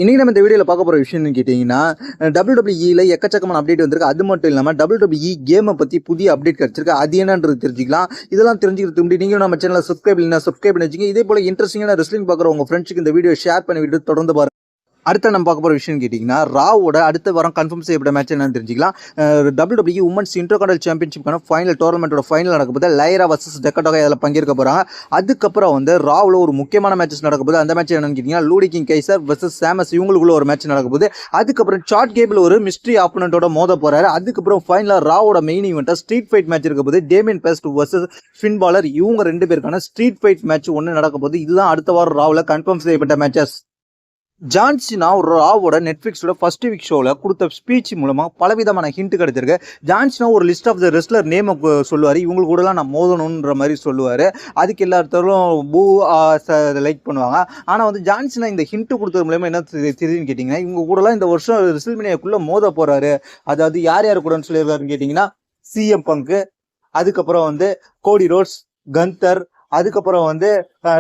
இன்னைக்கு நம்ம இந்த வீடியோவில் பார்க்க போகிற விஷயம்னு கேட்டிங்கன்னா WWE எக்கச்சக்கமான அப்டேட் வந்திருக்கு. அது மட்டும் இல்லாமல் WWE கேமை பற்றி புதிய அப்டேட் கிடச்சிருக்கு. அது என்னன்றது தெரிஞ்சுக்கலாம். இதெல்லாம் தெரிஞ்சுக்கிறதுக்கு முன்னாடி நீங்களும் நம்ம சேனலை சப்ஸ்கிரைப் பண்ணி வச்சுங்க. இதே போல் இன்ட்ரெஸ்டிங்கான ரெஸ்லிங் பார்க்குற உங்கள் ஃப்ரெண்ட்ஸுக்கு இந்த வீடியோ ஷேர் பண்ணி விட்டு தொடர்ந்து பாருங்க. அடுத்த நம்ம பார்க்க போகிற விஷயம் கேட்டிங்கன்னா ராவோட அடுத்த வாரம் கன்ஃபார்ம் செய்யப்பட்ட மேட்ச் என்னன்னு தெரிஞ்சுக்கலாம். WWE உமன்ஸ் இன்டர்கான்டினென்டல் சாம்பியன்ஷிப்கான ஃபைனல் டோர்னமெண்ட்டோட ஃபைனல் நடக்கும்போது லைரா வர்சஸ் டெக்கட்டோகா இதில் பங்கேற்க போகிறாங்க. அதுக்கப்புறம் ராவில் ஒரு முக்கியமான மேட்சஸ் நடக்கும்போது அந்த மேட்ச் என்னன்னு கேட்டிங்கன்னா லூடி கிங் கைசர் வர்சஸ் சாமஸ் இவங்களுக்குள்ள ஒரு மேட்ச் நடக்கும்போது அதுக்கப்புறம் சாட் கேபிள் ஒரு மிஸ்ட்ரி ஆப்பனண்டோட மோத போகிறாரு. அதுக்கப்புறம் ஃபைனலாக ராவோட மெயின் ஈவெண்ட்டாக ஸ்ட்ரீட் ஃபைட் மேட்ச் இருக்க போது டேமியன் பெஸ்ட் வர்சஸ் ஃபின் பாலர் இவங்க 2 பேருக்கான ஸ்ட்ரீட் ஃபைட் மேட்ச் ஒன்று நடக்க போது. இதுதான் அடுத்த வாரம் ராவில் கன்ஃபார்ம் செய்யப்பட்ட மேட்சஸ். ஜான் சீனா ராவோட நெட்ஃப்ளிக்ஸோட ஃபர்ஸ்ட் வீக் ஷோவில் கொடுத்த ஸ்பீச் மூலமாக பலவிதமான ஹிண்ட் கிடைச்சிருக்கு. ஜான் சீனா ஒரு லிஸ்ட் ஆஃப் த ரெஸ்லர் நேமை சொல்லுவார். இவங்களுக்கு கூடலாம் நான் மோதணுன்ற மாதிரி சொல்லுவார். அதுக்கு எல்லாத்தரும் பூ லைக் பண்ணுவாங்க. ஆனால் ஜான் சீனா இந்த ஹிண்ட் கொடுத்தது மூலமாக என்ன தெரியுதுன்னு கேட்டிங்கன்னா இவங்க கூடலாம் இந்த வருஷம் ரெஸ்ல்மேனியாக்குள்ளே மோத போகிறாரு. அதாவது யார் யார் கூடன்னு சொல்லியிருக்காருன்னு கேட்டிங்கன்னா சிஎம் பங்கு, அதுக்கப்புறம் கோடி ரோட்ஸ், கந்தர், அதுக்கப்புறம்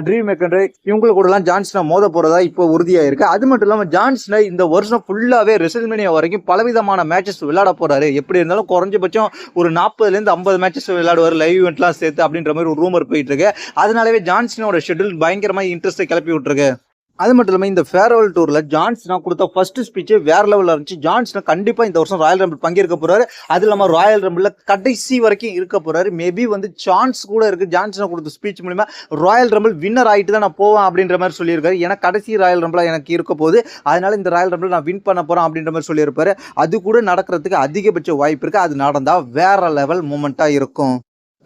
ட்ரீம் மெக்கன்ட்ரி இவங்க கூடலாம் ஜான் சீனா மோத போறதா இப்போ உறுதியாக இருக்கு. அது மட்டும் இல்லாமல் ஜான் சீனா இந்த வருஷம் ஃபுல்லாகவே ரெஸ்ல்மேனியா வரைக்கும் பலவிதமான மேட்சஸ் விளையாட போறாரு. எப்படி இருந்தாலும் குறைஞ்சபட்சம் ஒரு 40லேருந்து 50 மேட்சஸ் விளையாடுவார் லைவ் இவெண்ட்லாம் சேர்த்து அப்படின்ற மாதிரி ஒரு ரூமர் போயிட்டு இருக்கு. அதனாலவே ஜான் சீனாவோட ஷெட்யூல் பயங்கரமாக இன்ட்ரெஸ்ட்டை கிளப்பி விட்டுருக்கு. அது மட்டும் இல்லாமல் இந்த ஃபேர்வெல் டூரில் ஜான் சீனா கொடுத்த ஃபர்ஸ்ட் ஸ்பீச் வேற லெவலில் இருந்துச்சு. ஜான் சீனா கண்டிப்பாக இந்த வருஷம் ராயல் ரம்பிள் பங்கேற்க போறாரு. அது இல்லாமல் ராயல் ரம்பிளில் கடைசி வரைக்கும் இருக்க போறாரு. மேபி சான்ஸ் கூட இருக்கு. ஜான் சீனா கொடுத்த ஸ்பீச் மூலமா ராயல் ரம்பிள் வின்னர் ஆகிட்டு தான் நான் போவேன் அப்படின்ற மாதிரி சொல்லியிருக்காரு. ஏன்னா கடைசி ராயல் ரம்பிளாக எனக்கு இருக்க போகுது, அதனால இந்த ராயல் ரம்பிள் நான் வின் பண்ண போறேன் அப்படின்ற மாதிரி சொல்லியிருப்பாரு. அது கூட நடக்கிறதுக்கு அதிகபட்ச வாய்ப்பு இருக்கு. அது நடந்தா வேற லெவல் மூமெண்டா இருக்கும்.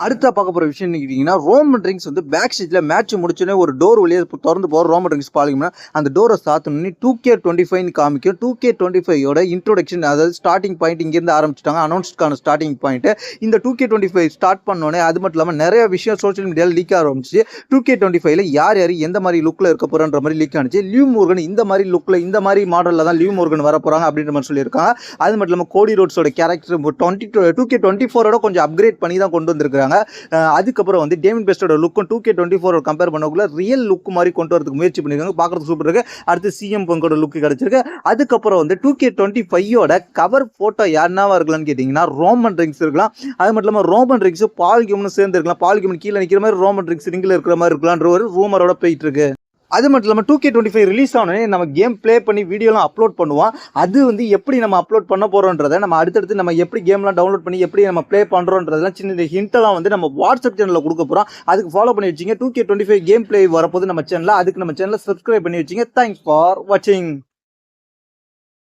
அடுத்த பார்க்க போகிற விஷயம் கேட்டிங்கன்னா ரோமன் ரிங்ஸ் பேக் ஸ்டேஜில் மேட்ச் முடிச்சோன்னே ஒரு டோர் வழியாக திறந்து போகிற ரோமன் ரிங்ஸ் பாலிங்கன்னா அந்த டோரை சாத்தணுன்னு 2K25 காமிக்கும். 2K25 இன்ட்ரோடக்ஷன், அதாவது ஸ்டார்டிங் பாயிண்ட் இங்கேருந்து ஆரம்பிச்சிட்டாங்க. அனௌன்ஸ்க்கான ஸ்டார்டிங் பாயிண்ட் இந்த 2K25 ஸ்டார்ட் பண்ணோன்னே அது மட்டும் இல்லாமல் நிறைய விஷயம் சோஷியல் மீடியாவில் லீக் ஆரம்பிச்சு. 2K25 யார் எந்த மாதிரி லுக்கில் இருக்க போகிறன்ற மாதிரி லீக் ஆனிச்சு. லிவ் மோர்கன் இந்த மாதிரி லுக்கில் இந்த மாதிரி மாடலில் தான் லிவ் மோர்கன் வர போகிறாங்க அப்படின்ற மாதிரி சொல்லியிருக்காங்க. அது மட்டும் இல்லாமல் கோடி ரோட்ஸோட கேரக்டர் 2K24 கொஞ்சம் அப்கிரேட் பண்ணி தான் கொண்டு வந்திருக்காங்க. அதுக்கப்புறம் டேமியன் பெஸ்டோட லுக்கும் 2K24 கம்பேர் பண்ணக்குள்ள ரியல் லுக் மாதிரி கொண்டு வரதுக்கு முயற்சி பண்ணிருக்காங்க. பார்க்கறதுக்கு சூப்பர் இருக்கு. அடுத்து சிஎம் பங்கோட லுக் கிடைச்சிருக்கு. அதுக்கப்புறம் 2K25 கவர் போட்டோ யாருனாவா இருக்கலாம்னு கேட்டீங்கன்னா ரோமன் ரிங்ஸ் இருக்கலாம். அது மட்டும் இல்லாமல் ரோமன் ரிங்ஸ் பால் கியூமன் சேர்ந்து இருக்கலாம். பால் கியூமன் கீழே நிற்கிற மாதிரி ரோமன் ரிங்ஸ் ரிங்கில் இருக்கிற மாதிரி இருக்கலாம்ன்ற ஒரு ரூமரோட போயிட்டு இருக்கு. அது மட்டும் இல்லாமல் 2K25 ரிலீஸ் ஆனோடனே நம்ம கேம் ப்ளே பண்ணி வீடியோலாம் அப்லோட் பண்ணுவோம். அது எப்படி நம்ம அப்லோட் பண்ண போகிறோன்றதை நம்ம அடுத்தடுத்து நம்ம எப்படி கேம்லாம் டவுன்லோட் பண்ணி எப்படி நம்ம ப்ளே பண்ணுறோன்றதெல்லாம் சின்ன ஹிண்டெல்லாம் நம்ம வாட்ஸ்அப் சேனலில் கொடுக்க போகிறோம். அதுக்கு ஃபாலோ பண்ணி வச்சிங்க. 2K25 கேம் ப்ளே வரப்போது நம்ம சேனலில். அதுக்கு நம்ம சேனலை சப்ஸ்கிரைப் பண்ணி வச்சிங்க. தேங்க்ஸ் ஃபார் வாட்சிங்.